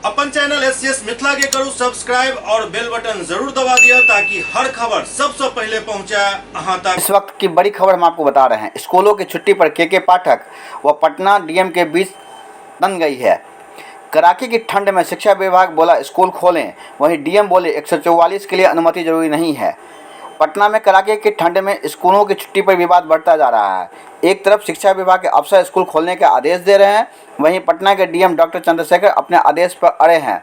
अपन channel SCS Mithila के करू subscribe और बेल बटन जरूर दबा दिया ताकि हर खबर सबसे पहले पहुंचे अहां तक। इस वक्त की बड़ी खबर हम आपको बता रहे हैं। स्कूलों की छुट्टी पर के पाठक व पटना डीएम के बीच बन गई है। कड़ाके की ठंड में शिक्षा विभाग बोला स्कूल खोलें, वहीं डीएम बोले 144 के लिए अनुमति जरूरी नहीं है। पटना में कड़ाके की ठंड में स्कूलों की छुट्टी पर विवाद बढ़ता जा रहा है। एक तरफ शिक्षा विभाग के अफसर स्कूल खोलने के आदेश दे रहे हैं, वहीं पटना के डीएम डॉक्टर चंद्रशेखर अपने आदेश पर अड़े हैं।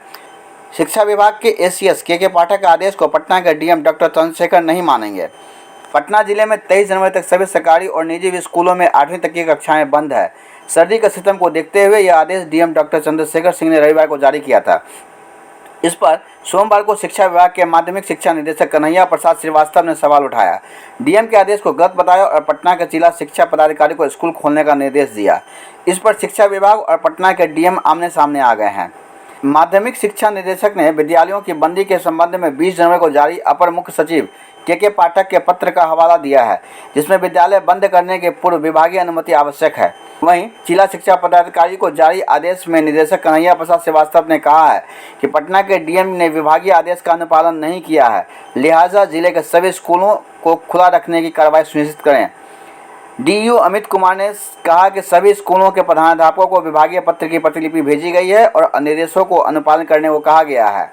शिक्षा विभाग के एसीएस के पाठक के आदेश को पटना के डीएम डॉक्टर चंद्रशेखर नहीं मानेंगे। पटना जिले में 23 जनवरी तक सभी सरकारी और निजी स्कूलों में 8वीं तक की कक्षाएं बंद है। सर्दी के सितम को देखते हुए यह आदेश डीएम डॉक्टर चंद्रशेखर सिंह ने रविवार को जारी किया था। इस पर सोमवार को शिक्षा विभाग के माध्यमिक शिक्षा निदेशक कन्हैया प्रसाद श्रीवास्तव ने सवाल उठाया। डीएम के आदेश को गलत बताया और पटना के जिला शिक्षा पदाधिकारी को स्कूल खोलने का निर्देश दिया। इस पर शिक्षा विभाग और पटना के डीएम आमने सामने आ गए हैं। माध्यमिक शिक्षा निदेशक ने विद्यालयों की बंदी के संबंध में 20 जनवरी को जारी अपर मुख्य सचिव के पाठक के पत्र का हवाला दिया है, जिसमें विद्यालय बंद करने के पूर्व विभागीय अनुमति आवश्यक है। वहीं जिला शिक्षा पदाधिकारी को जारी आदेश में निदेशक कन्हैया प्रसाद श्रीवास्तव ने कहा है कि पटना के डीएम ने विभागीय आदेश का अनुपालन नहीं किया है, लिहाजा जिले के सभी स्कूलों को खुला रखने की कार्रवाई सुनिश्चित करें। डीयू अमित कुमार ने कहा कि सभी स्कूलों के प्रधानाध्यापकों को विभागीय पत्र की प्रतिलिपि भेजी गई है और निर्देशों को अनुपालन करने को कहा गया है।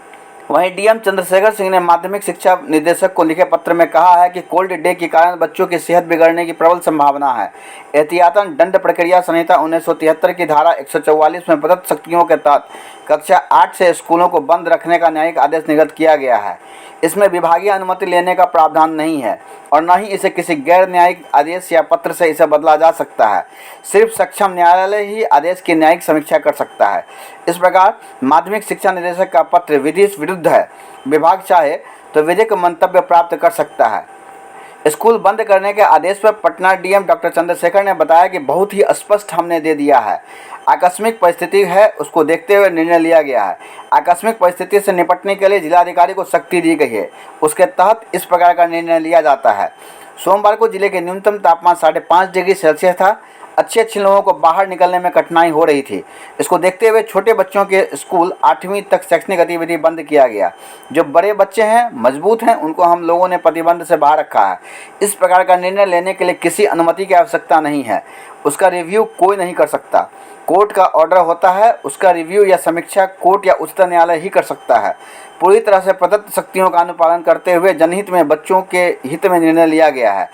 वहीं डीएम चंद्रशेखर सिंह ने माध्यमिक शिक्षा निदेशक को लिखे पत्र में कहा है कि कोल्ड डे के कारण बच्चों की सेहत बिगड़ने की प्रबल संभावना है। एहतियातन दंड प्रक्रिया संहिता 1973 की धारा 144 में प्रदत्त शक्तियों के तहत कक्षा 8 से स्कूलों को बंद रखने का न्यायिक आदेश निर्गत किया गया है। इसमें विभागीय अनुमति लेने का प्रावधान नहीं है और न ही इसे किसी गैर न्यायिक आदेश या पत्र से इसे बदला जा सकता है। सिर्फ सक्षम न्यायालय ही आदेश की न्यायिक समीक्षा कर सकता है। इस प्रकार माध्यमिक शिक्षा निदेशक का पत्र विधि विरुद्ध है। विभाग चाहे तो विधिक मंतव्य प्राप्त कर सकता है। स्कूल बंद करने के आदेश पर पटना डीएम डॉक्टर चंद्रशेखर ने बताया कि बहुत ही स्पष्ट हमने दे दिया है। आकस्मिक परिस्थिति है, उसको देखते हुए निर्णय लिया गया है। आकस्मिक परिस्थिति से निपटने के लिए जिलाधिकारी को शक्ति दी गई है, उसके तहत इस प्रकार का निर्णय लिया जाता है। सोमवार को जिले के न्यूनतम तापमान 5.5 डिग्री सेल्सियस था। अच्छे लोगों को बाहर निकलने में कठिनाई हो रही थी। इसको देखते हुए छोटे बच्चों के स्कूल 8वीं तक शैक्षणिक गतिविधि बंद किया गया। जो बड़े बच्चे हैं, मजबूत हैं, उनको हम लोगों ने प्रतिबंध से बाहर रखा है। इस प्रकार का निर्णय लेने के लिए किसी अनुमति की आवश्यकता नहीं है। उसका रिव्यू कोई नहीं कर सकता। कोर्ट का ऑर्डर होता है, उसका रिव्यू या समीक्षा कोर्ट या उच्चतम न्यायालय ही कर सकता है। पूरी तरह से प्रदत्त शक्तियों का अनुपालन करते हुए जनहित में बच्चों के हित में निर्णय लिया गया है।